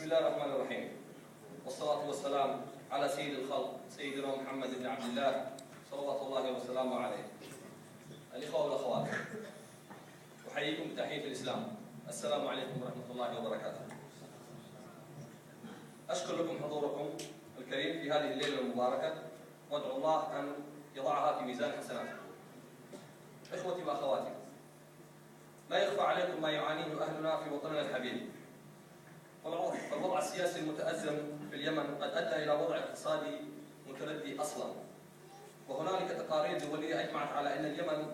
الله الرحمن الرحيم والصلاة والسلام على سيد الخلق سيدنا محمد بن عبد الله صلوات الله وسلامه عليه. الإخوة والأخوات، أحييكم بتحية الإسلام. السلام عليكم ورحمة الله وبركاته. أشكر لكم حضوركم الكريم في هذه الليلة المباركة، وأدعو الله أن يضعها في ميزان حسناتكم. إخوتي وأخواتي، لا يخفى عليكم ما يعانيه أهلنا في وطننا الحبيب. فالوضع السياسي المتأزم في اليمن قد أدى إلى وضع اقتصادي متردي أصلا، وهنالك تقارير دولية أجمعت على أن اليمن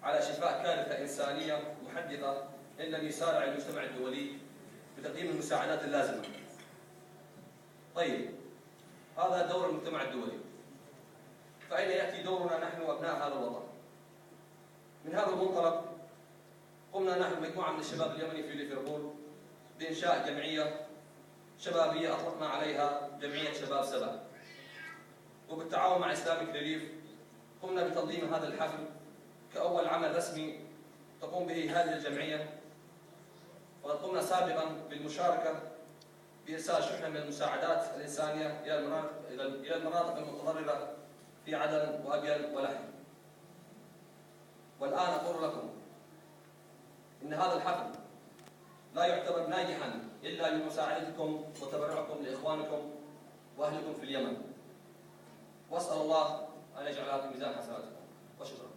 على شفاء كارثة إنسانية محدقة إن لم يسارع المجتمع الدولي بتقديم المساعدات اللازمة. طيب، هذا دور المجتمع الدولي، فأين يأتي دورنا نحن أبناء هذا الوطن؟ من هذا المنطلق قمنا نحن مجموعة من الشباب اليمني في ليفربول بإنشاء جمعية شبابية أطلقنا عليها جمعية شباب سبا، وبالتعاون مع إسلامك ريليف قمنا بتنظيم هذا الحفل كأول عمل رسمي تقوم به هذه الجمعية. وقد قمنا سابقا بالمشاركة بإرسال شحنة من المساعدات الإنسانية إلى المناطق المتضررة في عدن وأبين ولحم. والآن أقول لكم إن هذا الحفل لا يعتبر ناجحا إلا بمساعدتكم وتبرعكم لإخوانكم وأهلكم في اليمن، وأسأل الله أن يجعلها في ميزان حسناتكم، وشكرا.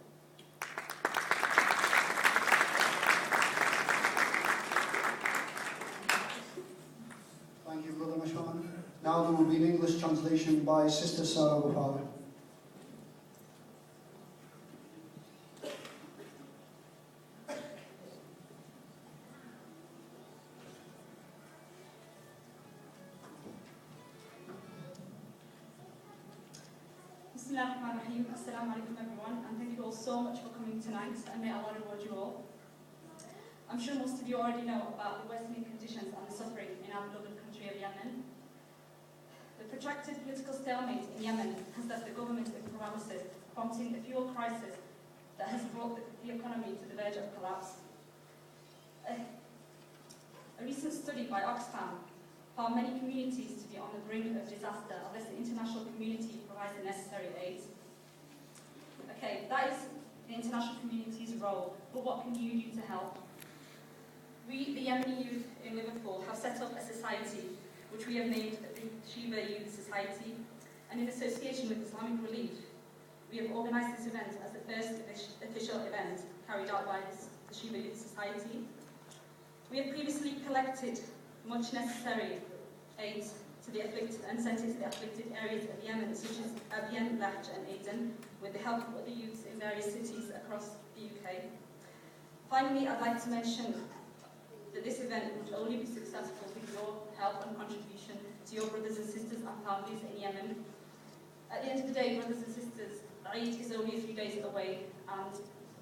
Thank you, Brother Mashwan. Now there will be an English translation by Sister Sarah Bukhari. Bismillahirrahmanirrahim. Assalamu alaikum everyone, and thank you all so much for coming tonight, and may Allah reward you all. I'm sure most of you already know about the worsening conditions and the suffering in our beloved country of Yemen. The protracted political stalemate in Yemen has left the government in paralysis, prompting a fuel crisis that has brought the economy to the verge of collapse. A recent study by Oxfam found many communities to be on the brink of disaster unless the international community provides the necessary aid. Okay, that is the international community's role, but what can you do to help? We, the Yemeni youth in Liverpool, have set up a society which we have named the Sheba Youth Society, and in association with Islamic Relief, we have organised this event as the first official event carried out by the Sheba Youth Society. We have previously collected much necessary aid to the afflicted and sent it to the afflicted areas of Yemen, such as Abiyan, Lach and Aden, with the help of other youths in various cities across the UK. Finally, I'd like to mention that this event would only be successful with your help and contribution to your brothers and sisters and families in Yemen. At the end of the day, brothers and sisters, Eid is only a few days away, and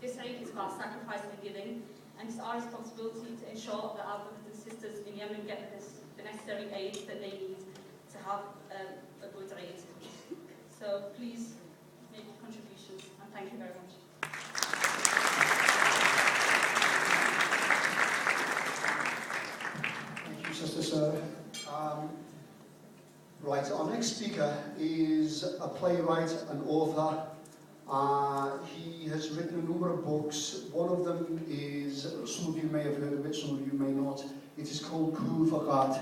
this Eid is about sacrifice and giving, and it's our responsibility to ensure that our brothers and sisters in Yemen get the necessary aid that they need to have a good Eid. So please make your contributions, and thank you very much. Thank you, Sister Sarah. Right, our next speaker is a playwright, an author. He has written a number of books. One of them is, some of you may have heard of it, some of you may not. It is called Kul Faqat.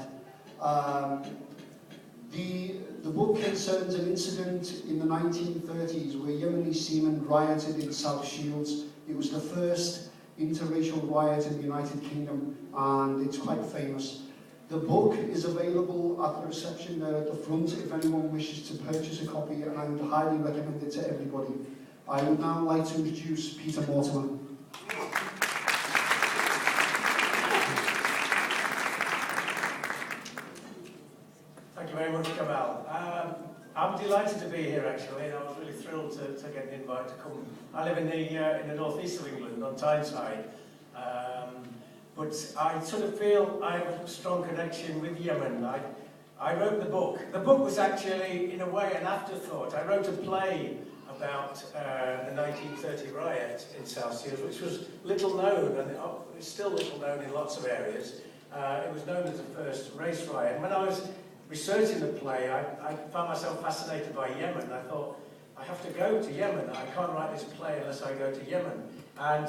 The book concerns an incident in the 1930s where Yemeni seamen rioted in South Shields. It was the first interracial riot in the United Kingdom, and it's quite famous. The book is available at the reception there at the front if anyone wishes to purchase a copy, and I would highly recommend it to everybody. I would now like to introduce Peter Mortimer. Thank you very much, Kamal. I'm delighted to be here, actually, and I was really thrilled to get an invite to come. I live in the northeast of England, on Tyneside, but I sort of feel I have a strong connection with Yemen. I wrote the book. The book was actually, in a way, an afterthought. I wrote a play about the 1930 riot in South Shields, which was little known, and it's still little known in lots of areas. It was known as the first race riot. And when I was researching the play, I found myself fascinated by Yemen. I thought, I have to go to Yemen. I can't write this play unless I go to Yemen. And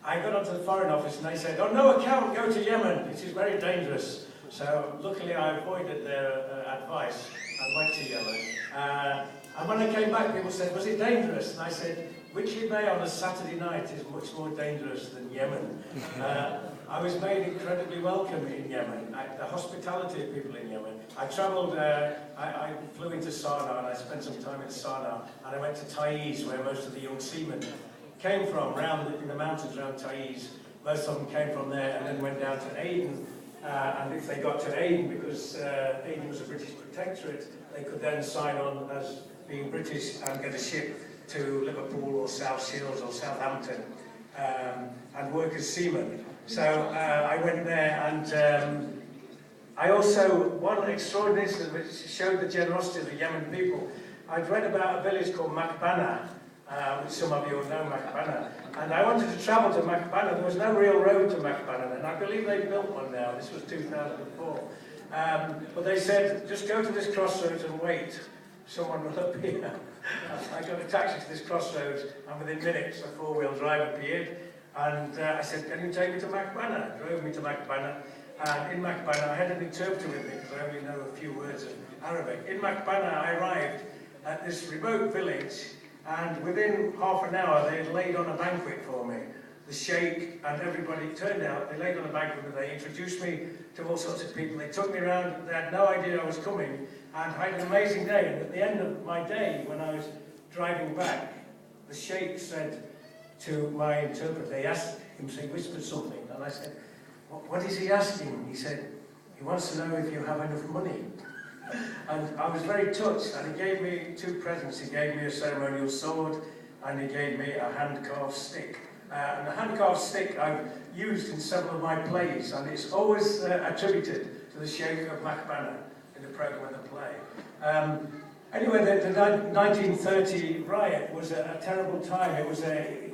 I got onto the Foreign Office and they said, on no account go to Yemen, it is very dangerous. So luckily I avoided their advice and went to Yemen. And when I came back, people said, was it dangerous? And I said, Whitley Bay on a Saturday night is much more dangerous than Yemen. I was made incredibly welcome in Yemen. The hospitality of people in Yemen. I travelled, I flew into Sana'a and I spent some time in Sana'a, and I went to Taiz, where most of the young seamen came from, in the mountains around Taiz. Most of them came from there and then went down to Aden. And if they got to Aden, because Aden was a British protectorate, they could then sign on as being British and get a ship to Liverpool or South Shields or Southampton and work as seamen. So I went there, and I also, one extraordinary incident which showed the generosity of the Yemen people. I'd read about a village called Makbana, which some of you will know Makbana, and I wanted to travel to Makbana. There was no real road to Makbana, and I believe they built one now. This was 2004. But they said, just go to this crossroads and wait. Someone will appear. I got a taxi to this crossroads, and within minutes a four-wheel drive appeared. And I said, can you take me to Makbana? Drove me to Makbana. And in Makbana, I had an interpreter with me, because I only know a few words of Arabic. In Makbana, I arrived at this remote village, and within half an hour, they had laid on a banquet for me. The sheikh and everybody, it turned out, they laid on a banquet, and they introduced me to all sorts of people. They took me around, they had no idea I was coming, and I had an amazing day. And at the end of my day, when I was driving back, the sheikh said to my interpreter, they asked him, so he whispered something, and I said, what is he asking? He said, he wants to know if you have enough money. And I was very touched, and he gave me two presents. He gave me a ceremonial sword, and he gave me a hand-carved stick. And the hand-carved stick I've used in several of my plays, and it's always attributed to the Sheikh of Makbana in the programme of the play. Anyway, the 1930 riot was a terrible time. It was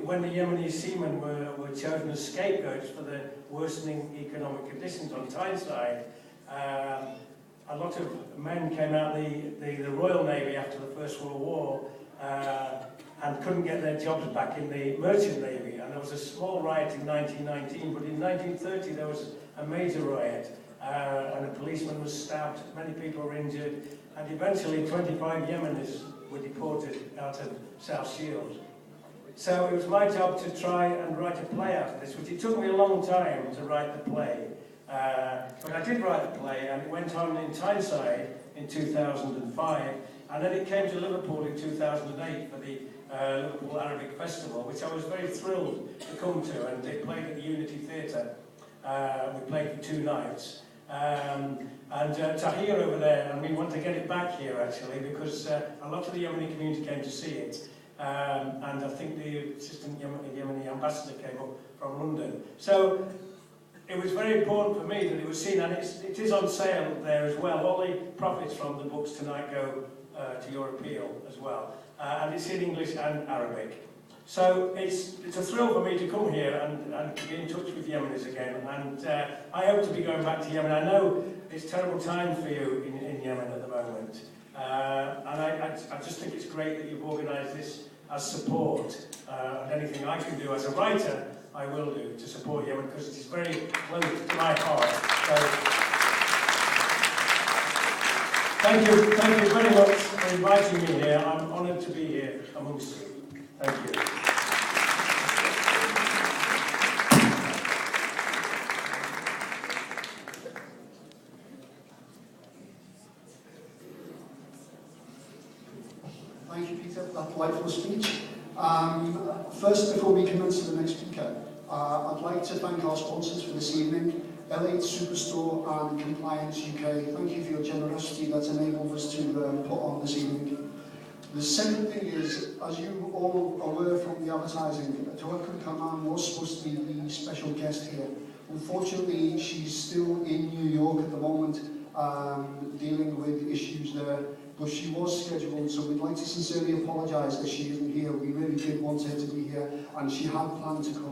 when the Yemeni seamen were chosen as scapegoats for the worsening economic conditions on Tyneside. A lot of men came out the Royal Navy after the First World War and couldn't get their jobs back in the Merchant Navy. And there was a small riot in 1919, but in 1930 there was a major riot, and a policeman was stabbed, many people were injured, and eventually 25 Yemenis were deported out of South Shields. So it was my job to try and write a play after this, which it took me a long time to write the play. But I did write the play, and it went on in Tyneside in 2005, and then it came to Liverpool in 2008 for the Liverpool Arabic Festival, which I was very thrilled to come to, and it played at the Unity Theatre. We played for 2 nights. And Tahir over there, and we want to get it back here actually, because a lot of the Yemeni community came to see it, and I think the assistant Yemeni ambassador came up from London. So it was very important for me that it was seen, and it is on sale there as well. All the profits from the books tonight go to your appeal as well, and it's in English and Arabic. So it's a thrill for me to come here and to be in touch with Yemenis again, and I hope to be going back to Yemen. I know it's a terrible time for you in Yemen at the moment, and I just think it's great that you've organised this as support, and anything I can do as a writer, I will do to support Yemen, because it is very close to my heart. So, thank you very much for inviting me here. I'm honoured to be here amongst you. Thank you. Thank you, Peter, for that delightful speech. First, before we commence to the next speaker, I'd like to thank our sponsors for this evening, L8 Superstore and Compliance UK. Thank you for your generosity that's enabled us to put on this evening. The second thing is, as you all are aware from the advertising, Tawakkul Kaman was supposed to be the special guest here. Unfortunately, she's still in New York at the moment, dealing with issues there. But she was scheduled, so we'd like to sincerely apologise that she isn't here. We really did want her to be here, and she had planned to come.